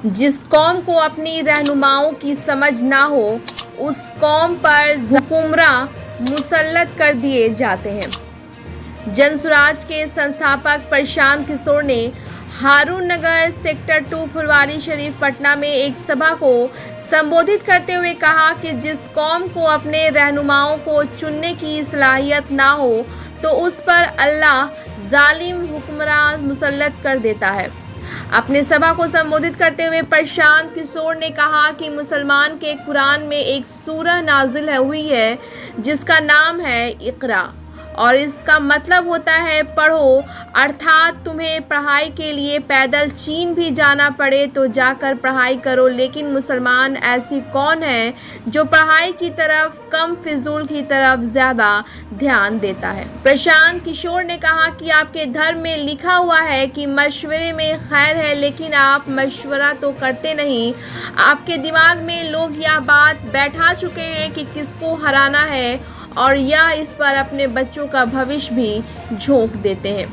जिस कौम को अपनी रहनुमाओं की समझ ना हो उस कौम पर हुक्मरां मुसल्लत कर दिए जाते हैं। जनसुराज के संस्थापक प्रशांत किशोर ने हारून नगर सेक्टर 2 फुलवारी शरीफ पटना में एक सभा को संबोधित करते हुए कहा कि जिस कौम को अपने रहनुमाओं को चुनने की सलाहियत ना हो तो उस पर अल्लाह जालिम हुक्मरां मुसल्लत कर देता है। अपने सभा को संबोधित करते हुए प्रशांत किशोर ने कहा कि मुसलमान के कुरान में एक सूरह नाजिल हुई है जिसका नाम है इकरा और इसका मतलब होता है पढ़ो, अर्थात तुम्हें पढ़ाई के लिए पैदल चीन भी जाना पड़े तो जाकर पढ़ाई करो। लेकिन मुसलमान ऐसी कौन है जो पढ़ाई की तरफ कम, फिजूल की तरफ ज़्यादा ध्यान देता है। प्रशांत किशोर ने कहा कि आपके धर्म में लिखा हुआ है कि मशवरे में खैर है, लेकिन आप मशवरा तो करते नहीं। आपके दिमाग में लोग यह बात बैठा चुके हैं कि किसको हराना है और यह इस पर अपने बच्चों का भविष्य भी झोंक देते हैं।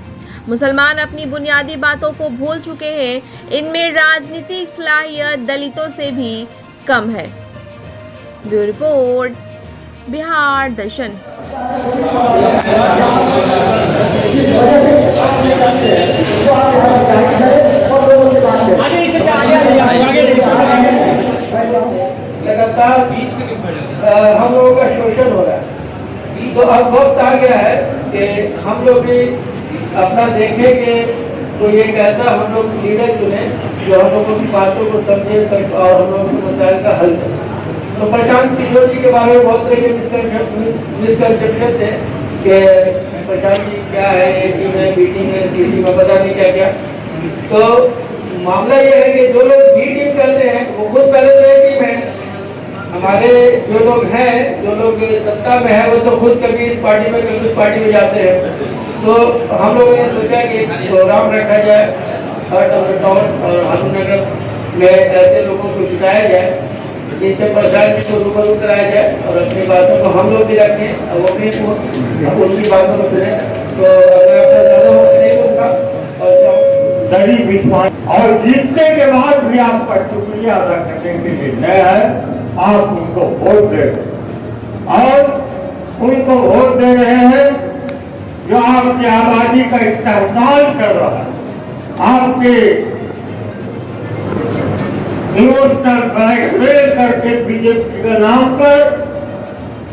मुसलमान अपनी बुनियादी बातों को भूल चुके हैं। इनमें राजनीतिक सलाहियत दलितों से भी कम है। ब्यूरो रिपोर्ट, बिहार दर्शन। लगातार हम लोगों का शोषण हो रहा है, तो अब वक्त आ गया है कि हम लोग भी अपना देखें कि तो ये कैसा हम लोग लीडर चुने जो हम लोगों की बातों को समझे और हम लोगों के मसाइल का हल करे। तो प्रशांत किशोर जी के बारे में बहुत सारे मिसकंसेप्शन थे कि प्रशांत जी क्या है, टीम है, मीटिंग है, टीम में पता नहीं क्या क्या। तो मामला ये है कि जो लोग बी टीम करते हैं वो खुद पहले तो टीम है। हमारे जो लोग हैं, जो लोग सत्ता में है, वो तो खुद कभी इस पार्टी में कभी उस पार्टी में जाते हैं। तो हम लोगों ने सोचा कि एक प्रोग्राम रखा जाए हर टाउन और हारून नगर में ऐसे लोगों को जुटाया जाए जिससे प्रशासन जी को रूबरू कराया जाए और अपनी बातों को हम लोग भी रखें और वो भी उनकी बातों को सुने। तो अगर आपका ज़्यादा हो नहीं होगा और विश्वास और जीतने के बाद भी आपका शुक्रिया अदा करने के लिए नया है। आप उनको वोट दे रहे और उनको वोट दे रहे हैं जो आपकी आबादी का इस्तेमाल कर रहा है। आपके करके बीजेपी के नाम पर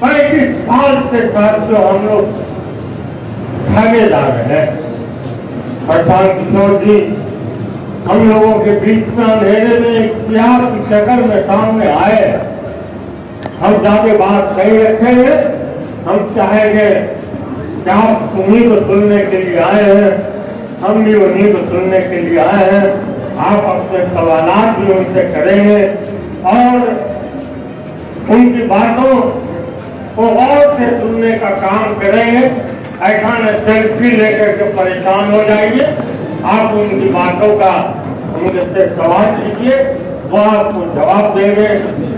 35 साल से साथ जो हम लोग भागे जा रहे हैं। प्रशांत किशोर जी हम लोगों के बीच में अंधेरे में इतिहास की शक्ल में सामने आए। हम जाके बात नहीं रखेंगे, हम चाहेंगे कि आप उन्हीं को सुनने के लिए आए हैं, हम भी उन्हीं को सुनने के लिए आए हैं। आप अपने सवालात भी उनसे करेंगे और उनकी बातों को और से सुनने का काम करेंगे। ऐसा न सेल्फी लेकर के परेशान हो जाइए। आप उनकी बातों का उनसे सवाल कीजिए, वो आपको जवाब देंगे।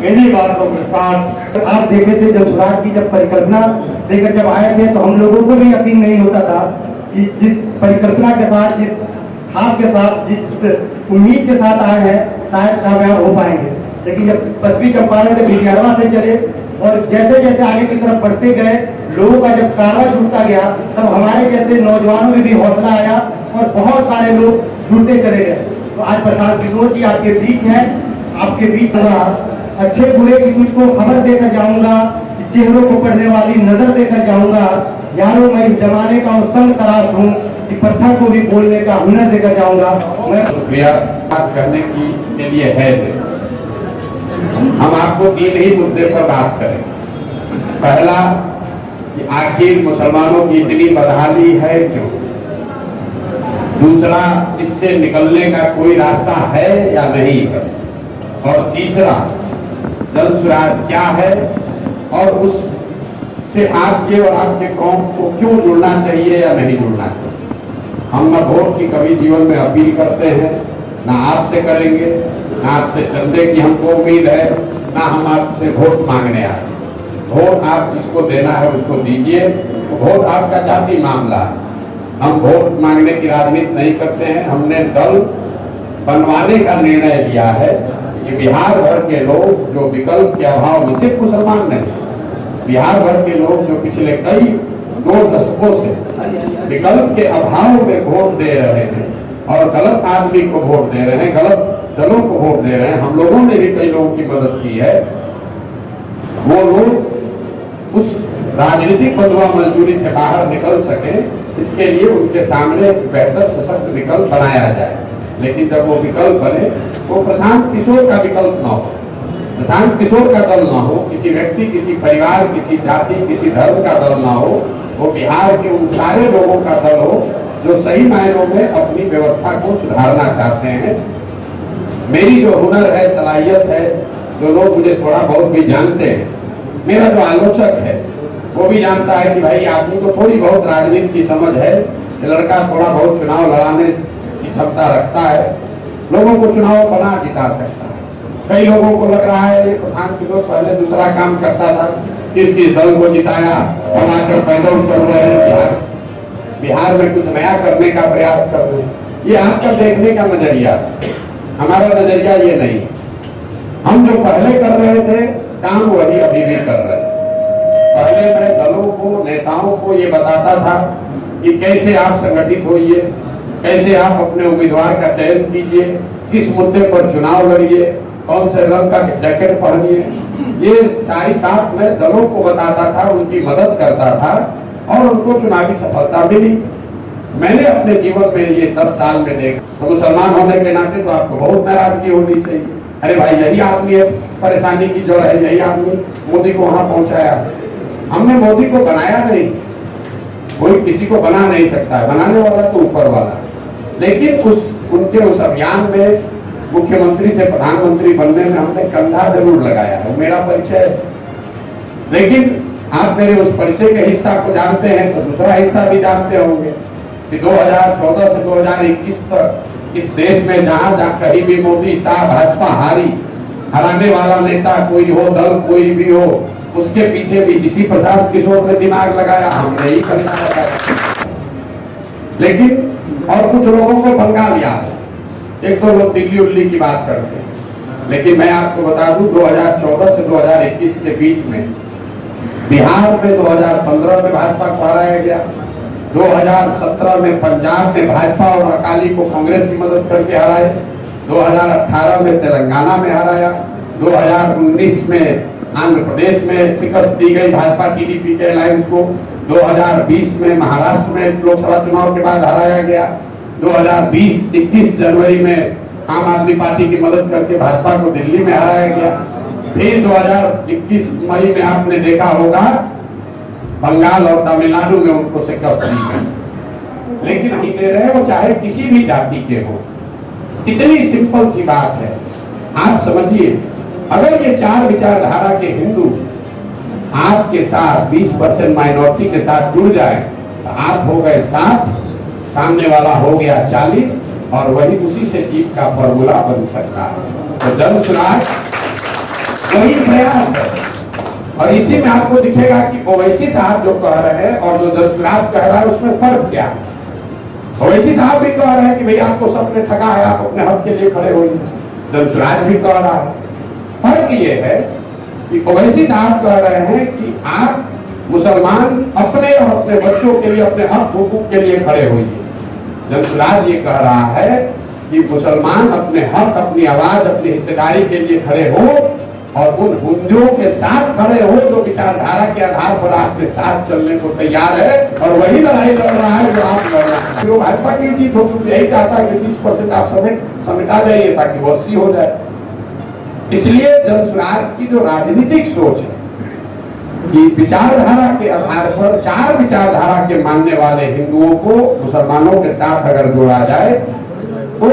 इन्हीं बातों के साथ आप देखे थे जनसुराज की जब परिकल्पना लेकर जब आए थे तो हम लोगों को भी यकीन नहीं होता था कि जिस परिकल्पना के साथ, जिस खाब के साथ, जिस उम्मीद के साथ आए हैं शायद कामयाब हो पाएंगे। लेकिन जब पश्चिमी चंपारण के बिटियारवा से चले और जैसे जैसे आगे की तरफ बढ़ते गए, लोगों का जब कारवा जुड़ता गया तब हमारे जैसे नौजवानों में भी हौसला आया और बहुत सारे लोग जुड़ते चले गए। तो आज प्रशांत किशोर जी आपके बीच हैं, आपके बीच अच्छे बुरे की तुझको खबर देकर जाऊंगा, चेहरों को पढ़ने वाली नजर देकर जाऊंगा। यारों मैं इस जमाने का संग तराश हूँ कि पत्थर को भी बोलने का हुनर देकर जाऊंगा। मैं शुक्रिया करने के लिए है। हम आपको 3 ही मुद्दे पर बात करें। पहला कि आखिर मुसलमानों की इतनी बदहाली है क्यों? दूसरा, इससे निकलने का कोई रास्ता है या नहीं है? और तीसरा, जनसुराज क्या है और उससे आपके और आपके कौम को क्यों जुड़ना चाहिए या नहीं जुड़ना चाहिए? हम न वोट की कभी जीवन में अपील करते हैं, ना आपसे करेंगे, ना आपसे चंदे की हमको उम्मीद है, ना हम आपसे वोट मांगने आए। वोट आप जिसको देना है उसको दीजिए। वोट आपका जाति मामला है। हम वोट मांगने की राजनीति नहीं करते हैं। हमने दल बनवाने का निर्णय लिया है कि बिहार भर के लोग जो विकल्प के अभाव में, सिर्फ मुसलमान नहीं, बिहार भर के लोग जो पिछले कई 2 दशकों से विकल्प के अभाव में वोट दे रहे हैं और गलत आदमी को वोट दे रहे हैं, गलत दलों को वोट दे रहे हैं, हम लोगों ने भी कई लोगों की मदद की है, वो लोग उस राजनीतिक बंधुआ मजदूरी से बाहर निकल सके, इसके लिए उनके सामने एक बेहतर सशक्त विकल्प बनाया जाए। लेकिन जब वो विकल्प बने वो प्रशांत किशोर का विकल्प ना हो, प्रशांत किशोर का दल ना हो, किसी व्यक्ति, किसी परिवार, किसी जाति, किसी धर्म का दल ना हो, वो बिहार के उन सारे लोगों का दल हो जो सही मायनों में अपनी व्यवस्था को सुधारना चाहते हैं। मेरी जो हुनर है, सलाहियत है, जो लोग मुझे थोड़ा बहुत भी जानते हैं, मेरा जो आलोचक है वो भी जानता है कि भाई आदमी को थोड़ी बहुत राजनीति की समझ है, ये लड़का थोड़ा बहुत चुनाव लड़ाने की क्षमता रखता है, लोगों को चुनाव बना जिता सकता है। कई लोगों को लग रहा है ये प्रशांत किशोर पहले दूसरा काम करता था, किस किस दल को जिताया, बनाकर पैदल चल रहे हैं, बिहार में कुछ नया करने का प्रयास कर रहे हैं। ये आपका देखने का नजरिया, हमारा नजरिया ये नहीं। हम जो पहले कर रहे थे काम वही अभी भी कर रहे हैं। पहले मैं दलों को, नेताओं को ये बताता था कि कैसे आप संगठित होइए, कैसे आप अपने उम्मीदवार का चयन कीजिए, किस मुद्दे पर चुनाव लड़िए, कौन से रंग का जैकेट पहनिए, ये सारी बात मैं दलों को बताता था, उनकी मदद करता था और उनको चुनावी सफलता मिली। मैंने अपने जीवन में ये 10 साल में देखा, तो मुसलमान होने के नाते तो आपको बहुत नाराजगी होनी चाहिए। अरे भाई यही आदमी है, परेशानी की जड़ है, यही आदमी मोदी को वहां पहुंचाया। हमने मोदी को बनाया नहीं, कोई किसी को बना नहीं सकता है, बनाने वाला तो ऊपर वाला। लेकिन उनके उस अभियान में मुख्यमंत्री से प्रधानमंत्री बनने में हमने कंधा जरूर लगाया है, मेरा परिचय है। लेकिन आप मेरे उस परिचय के हिस्सा को जानते हैं तो दूसरा हिस्सा भी जानते होंगे कि 2014 से 2021 तक इस देश में जहां जहां कहीं भी मोदी शाह भाजपा हारी, हराने वाला नेता कोई हो, दल कोई भी हो, उसके पीछे भी इसी प्रशांत किशोर ने दिमाग लगाया, हमने ही करना लगाया। लेकिन और कुछ लोगों को पंगा लिया, एक दो लोग दिल्ली उल्ली की बात करते हैं। लेकिन मैं आपको बता दूं 2014 से 2021 के बीच में बिहार में 2015 में भाजपा को हराया गया, 2017 में पंजाब में भाजपा और अकाली को कांग्रेस की मदद करके हराए, 2018 में तेलंगाना में हराया, 2019 में आंध्र प्रदेश में शिकस्त दी गई भाजपा टीडीपी के अलायंस को, 2020 में महाराष्ट्र में लोकसभा चुनाव के बाद हराया गया, 2020-21 जनवरी में आम आदमी पार्टी की मदद करके भाजपा को दिल्ली में हराया गया। फिर 2021 मई में आपने देखा होगा बंगाल और तमिलनाडु में उनको शिकस्त दी गई। लेकिन नहीं दे रहे, वो चाहे किसी भी जाति के हो। इतनी सिंपल सी बात है। आप समझिए, अगर ये 4 विचारधारा के हिंदू आपके साथ 20% माइनॉरिटी के साथ जुड़ जाए तो आप हो गए 60, सामने वाला हो गया 40 और वही उसी से जीत का फॉर्मूला बन सकता है। तो जनसुराज वही प्रयास है और इसी में आपको दिखेगा कि ओवैसी साहब जो कह रहे हैं और जो जनसुराज कह रहा है उसमें फर्क क्या है। ओवैसी साहब भी कह रहे हैं कि भाई आपको सबने ठगा है, आप अपने हक के लिए खड़े होइए। जनसुराज भी कह रहा है। फर्क ये है कि ओवैसी साहब कह रहे हैं कि आप मुसलमान अपने और अपने बच्चों के लिए, अपने हक हुकूक के लिए खड़े होइए। जनसुराज ये कह रहा है कि मुसलमान अपने हक, अपनी आवाज, अपनी हिस्सेदारी के लिए खड़े हो और उन हिंदुओं के साथ खड़े हो जो विचारधारा के आधार पर आपके साथ चलने को तैयार है और वही लड़ाई लड़ रहा है जो आप लड़ रहे हैं। जो भाजपा की जीत हो, यही चाहता है कि 20% आप समेटा जाइए ताकि वो 80 हो जाए। इसलिए जनसुराज की जो राजनीतिक सोच है कि विचारधारा के आधार पर 4 विचारधारा के मानने वाले हिंदुओं को मुसलमानों के साथ अगर जोड़ा जाए तो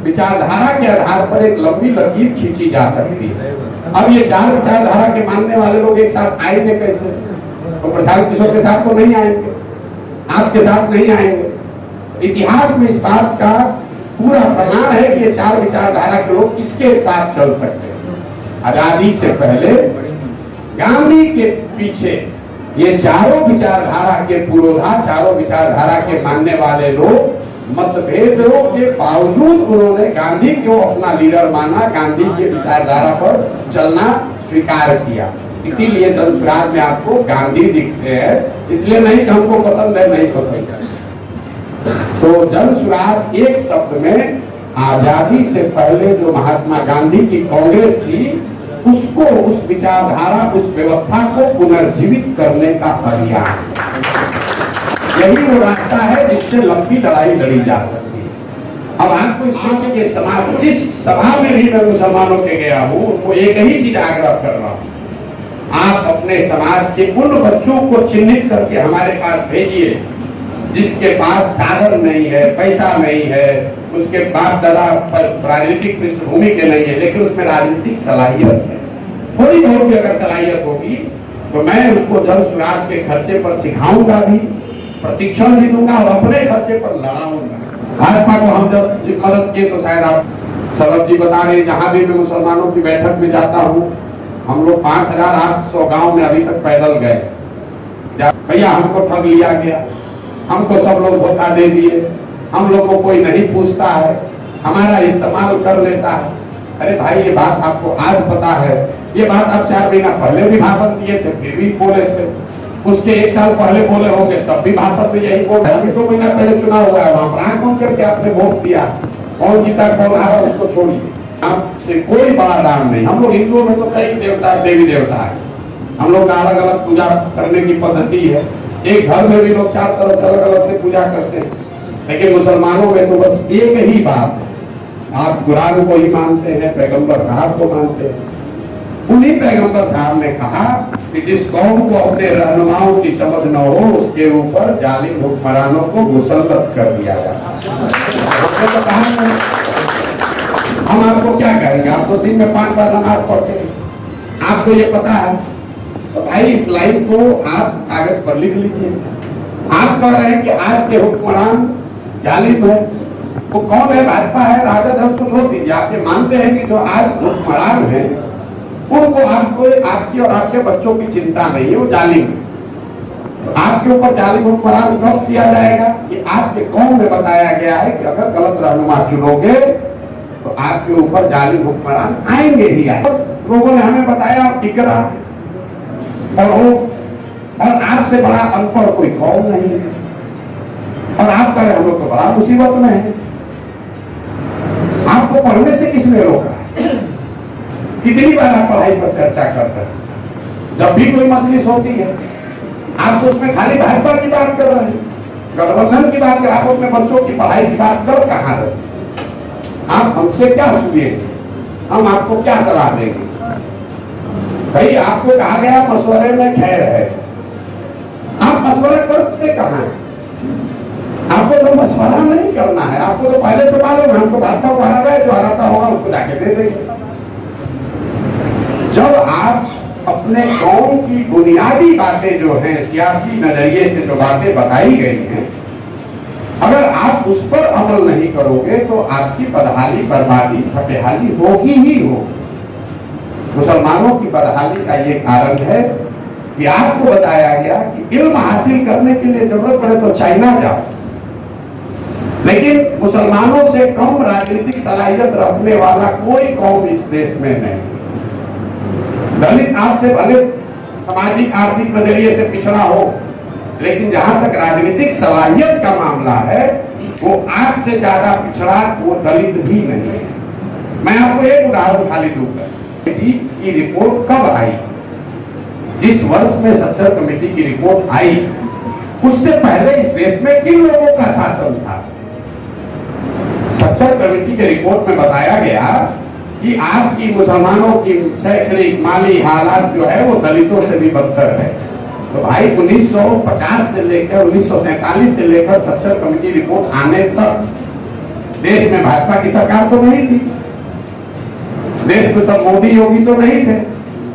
विचारधारा के आधार पर एक लंबी लकीर खींची जा सकती है। अब ये 4 विचारधारा के मानने वाले लोग एक साथ आएंगे कैसे? तो प्रशांत किशोर के साथ तो नहीं आएंगे, आपके साथ नहीं आएंगे। इतिहास में इस बात का पूरा प्रमाण है कि ये 4 विचारधारा के लोग किसके साथ चल सकते हैं। आजादी से पहले गांधी के पीछे ये चारों विचारधारा के पुरोधा, चारों विचारधारा के मानने वाले लोग मतभेदों के बावजूद उन्होंने गांधी को अपना लीडर माना, गांधी के विचारधारा पर चलना स्वीकार किया। इसीलिए जन स्वराज में आपको गांधी दिखते हैं, इसलिए नहीं कि हमको पसंद है, नहीं पसंद है। तो जन स्वराज एक शब्द में आजादी से पहले जो महात्मा गांधी की कांग्रेस थी, उसको, उस विचारधारा, उस व्यवस्था को पुनर्जीवित करने का अभियान, यही वो रास्ता है जिससे लंबी लड़ाई लड़ी जा सकती है। अब आपको इस समय के समाज, जिस सभा में भी मैं मुसलमानों के गया हूँ, उनको एक ही चीज आग्रह कर रहा हूँ, आप अपने समाज के उन बच्चों को चिन्हित करके हमारे पास भेजिए जिसके पास साधन नहीं है, पैसा नहीं है, उसके बाप दादा राजनीतिक पृष्ठभूमि के नहीं है, लेकिन उसमें राजनीतिक सलाहियत है। थोड़ी बहुत भी अगर सलाहियत होगी तो मैं उसको जन स्वराज के खर्चे पर सिखाऊंगा भी, प्रशिक्षण भी दूंगा और अपने खर्चे पर लड़ाऊंगा। भाजपा को हम जब मदद किए तो शायद आप सदर जी बता रहे, जहां भी मैं मुसलमानों की बैठक में जाता हूँ, हम लोग 5800 गांव में अभी तक पैदल गए। भैया हमको ठग लिया गया, हमको सब लोग धोखा दे दिए, हम लोग को कोई नहीं पूछता है, हमारा इस्तेमाल कर लेता है। अरे भाई, ये बात आपको आज पता है, ये बात आप 4 महीना पहले भी भाषण दिए थे, फिर भी बोले थे, उसके 1 साल पहले बोले होंगे, तब भी भाषण में यही बोल रहे। 2 महीना पहले चुनाव हुआ है, वहां पर कौन करके आपने वोट दिया, कौन जीता कौन हारा उसको छोड़िए, आपसे कोई बड़ा दाम नहीं। हम लोग हिंदुओं में तो कई देवता, देवी देवता है, हम लोग का अलग अलग पूजा करने की पद्धति है। एक घर में भी लोग 4 तरह से अलग अलग से पूजा करते हैं, लेकिन मुसलमानों में तो बस एक ही बात, आप कुरान को ही मानते हैं, पैगंबर साहब को मानते हैं। उन्हीं पैगंबर साहब ने कहा कि जिस कौम को अपने रहनुमाओं की समझ न हो, उसके ऊपर जालिम हुक्मरानों को मुसल्लत कर दिया जाता है। हम आपको क्या कहेंगे, आप तो दिन में 5 बार नमाज पढ़ते हैं, आपको ये पता है, तो भाई इस लाइन को आप कागज पर लिख लीजिए। आप कह रहे हैं कि आज के हुक्मरान जालिम है, वो कौन है, भाजपा है, राजद है, उसको छोड़ दीजिए। आप ये मानते हैं कि जो आज हुक्मरान है उनको आपको, आपकी और आपके बच्चों की चिंता नहीं है, वो जालिम है। आपके ऊपर जालिम हुक्मरान कब किया जाएगा, कि आपके कौम में बताया गया है कि अगर गलत रहनुमा चुनोगे तो आपके ऊपर जालिम हुक्मरान आएंगे ही आएंगे। लोगों ने हमें बताया इकरा और आपसे बड़ा अनपढ़ कोई कौम नहीं है, और आप कह रहे हम लोग तो बड़ा मुसीबत में है। आपको पढ़ने से किसने रोका है? कितनी बार आप पढ़ाई पर चर्चा करते हैं, जब भी कोई मजलिस होती है आप तो उसमें खाली भाजपा की बात कर रहे हैं, गठबंधन की बात कर, आप अपने बच्चों की पढ़ाई की बात कर कहां रहे? आप हमसे क्या सुनिएंगे, हम आपको क्या सलाह देंगे? भाई आपको कहा गया मशवरे में खैर है, आप मशवरा करते कहां हैं? आपको तो मशवरा नहीं करना है, आपको तो पहले से मालूम है, हमको भाजपा को हरा है, जो हराता होगा उसको जाके दे देंगे। जब आप अपने कौम की बुनियादी बातें जो हैं, सियासी नजरिए से जो बातें बताई गई हैं, अगर आप उस पर अमल नहीं करोगे तो आपकी बदहाली, बर्बादी, फतेहाली होगी ही हो। मुसलमानों की बदहाली का ये कारण है कि आपको बताया गया कि इल्म हासिल करने के लिए जरूरत पड़े तो चाइना जाओ, लेकिन मुसलमानों से कम राजनीतिक सलाहियत रखने वाला कोई कौम इस देश में नहीं। दलित आपसे भले सामाजिक आर्थिक नजरिए से पिछड़ा हो, लेकिन जहां तक राजनीतिक सलाहियत का मामला है वो आपसे ज्यादा पिछड़ा वो दलित भी नहीं है। मैं आपको एक उदाहरण खाली दूंगा की रिपोर्ट कब आई। जिस वर्ष में सच्चर कमेटी की रिपोर्ट आई उससे पहले इस देश में किन लोगों का शासन था? सच्चर कमेटी के रिपोर्ट में बताया गया कि आपकी मुसलमानों की शैक्षणिक माली हालात जो है वो दलितों से भी बदतर है। तो भाई 1950 से लेकर 1947 से लेकर सच्चर कमेटी रिपोर्ट आने तक देश में भाजपा की सरकार तो नहीं थी, देश में तब मोदी योगी तो नहीं थे।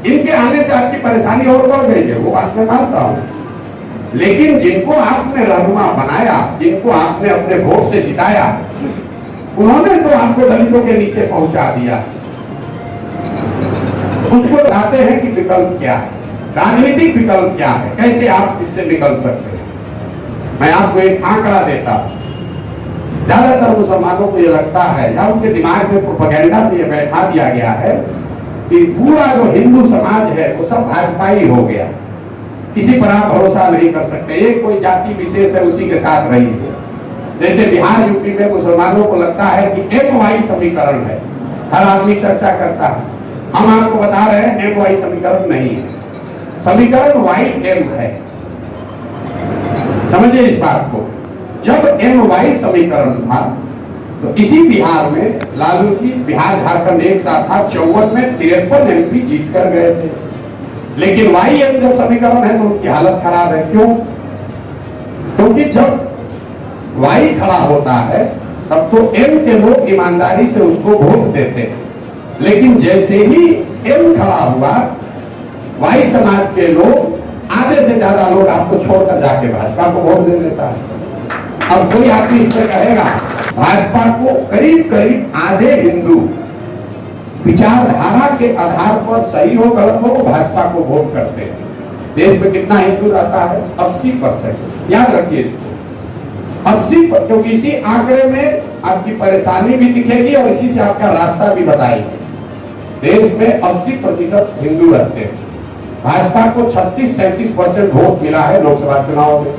इनके आने से आपकी परेशानी और बढ़ गई है, वो बात मैं मानता हूं, लेकिन जिनको आपने रहनुमा बनाया, जिनको आपने अपने वोट से जिताया, उन्होंने तो आपको दलितों के नीचे पहुंचा दिया। उसको बताते हैं कि विकल्प क्या है, राजनीतिक विकल्प क्या है, कैसे आप इससे निकल सकते हैं। मैं आपको एक आंकड़ा देता हूं। ज्यादातर मुसलमानों को ये लगता है या उनके दिमाग में प्रोपेगेंडा से ये बैठा दिया गया है कि पूरा जो हिंदू समाज है वो सब भाजपाई हो गया, किसी पर आप भरोसा नहीं कर सकते, एक कोई जाति विशेष है उसी के साथ रही है। जैसे बिहार यूपी में मुसलमानों को लगता है कि MY समीकरण है, हर आदमी चर्चा करता है। हम आपको बता रहे हैं MY समीकरण नहीं है, समीकरण YM है। समझिए इस बात को। जब MY समीकरण था तो इसी बिहार में लालू जी बिहार झारखंड एक साथ था, 54 में 53 MP जीत कर गए थे। लेकिन YM जब समीकरण है तो उनकी हालत खराब है। क्यों? क्योंकि जब Y खड़ा होता है तब तो M के लोग ईमानदारी से उसको वोट देते हैं, लेकिन जैसे ही M खड़ा हुआ Y समाज के लोग, आधे से ज्यादा लोग आपको छोड़कर जाके भाजपा को वोट दे देता है। अब कोई आदमी इस पर कहेगा भाजपा को करीब करीब आधे हिंदू विचारधारा के आधार पर सही हो गलत हो भाजपा को वोट करते हैं। देश में कितना हिंदू रहता है? 80%। याद रखिए इसको, 80%, क्योंकि इसी आंकड़े में आपकी परेशानी भी दिखेगी और इसी से आपका रास्ता भी बताएगी। देश में 80% हिंदू रहते हैं। भाजपा को 36-37% वोट मिला है लोकसभा चुनाव में।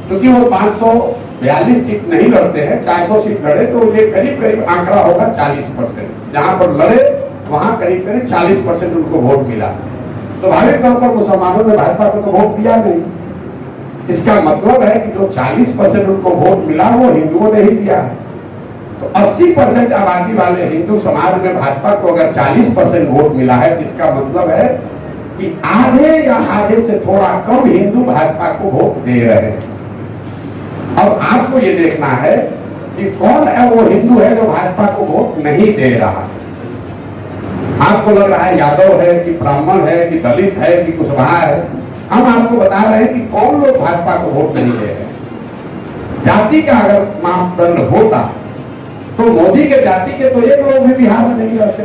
क्योंकि वो 542 सीट नहीं लड़ते हैं, 400 सीट लड़े तो ये करीब करीब आंकड़ा होगा 40%। जहां पर लड़े वहां करीब करीब 40% उनको वोट मिला। स्वाभाविक तौर पर मुसलमानों ने भाजपा को तो वोट दिया नहीं। इसका मतलब है कि जो 40% उनको वोट मिला वो हिंदुओं ने ही दिया है। तो 80% आबादी वाले हिंदू समाज में भाजपा को अगर 40% वोट मिला है तो इसका मतलब है कि आधे या आधे से थोड़ा कम हिंदू भाजपा को वोट दे रहे हैं। अब आपको ये देखना है कि कौन है वो हिंदू है जो भाजपा को वोट नहीं दे रहा। आपको लग रहा है यादव है कि ब्राह्मण है कि दलित है कि कुशवाहा है। हम आपको बता रहे हैं कि कौन लोग भाजपा को वोट नहीं दे रहे। जाति का अगर मापदंड होता तो मोदी के जाति के तो एक लोग भी बिहार में नहीं रहते।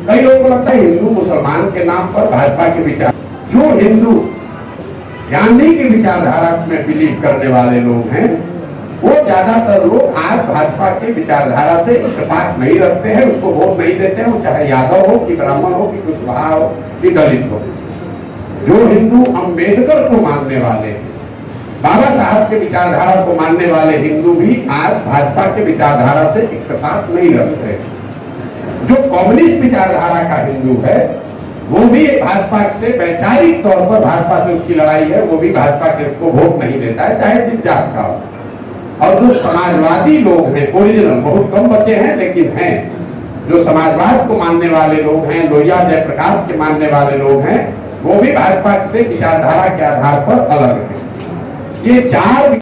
कई लोगों को लगता है हिंदू मुसलमान के नाम पर भाजपा के विचार, जो हिंदू गांधी की विचारधारा में बिलीव करने वाले लोग हैं वो ज्यादातर लोग आज भाजपा के विचारधारा से इत्तेफाक नहीं रखते हैं, उसको वोट नहीं देते हैं। वो चाहे यादव हो कि ब्राह्मण हो कि कुशवाहा हो कि दलित हो। जो हिंदू अंबेडकर को मानने वाले, बाबा साहब के विचारधारा को मानने वाले हिंदू भी आज भाजपा के विचारधारा से इत्तेफाक नहीं रखते। जो कम्युनिस्ट विचारधारा का हिंदू है वो भी भाजपा से वैचारिक तौर पर भाजपा से उसकी लड़ाई है, वो भी भाजपा के को वोट नहीं देता है, चाहे जिस जात का हो। और जो समाजवादी लोग हैं, ओरिजिनल, बहुत कम बचे हैं लेकिन हैं, जो समाजवाद को मानने वाले लोग हैं, लोहिया जयप्रकाश के मानने वाले लोग हैं, वो भी भाजपा से विचारधारा के आधार पर अलग है। ये चार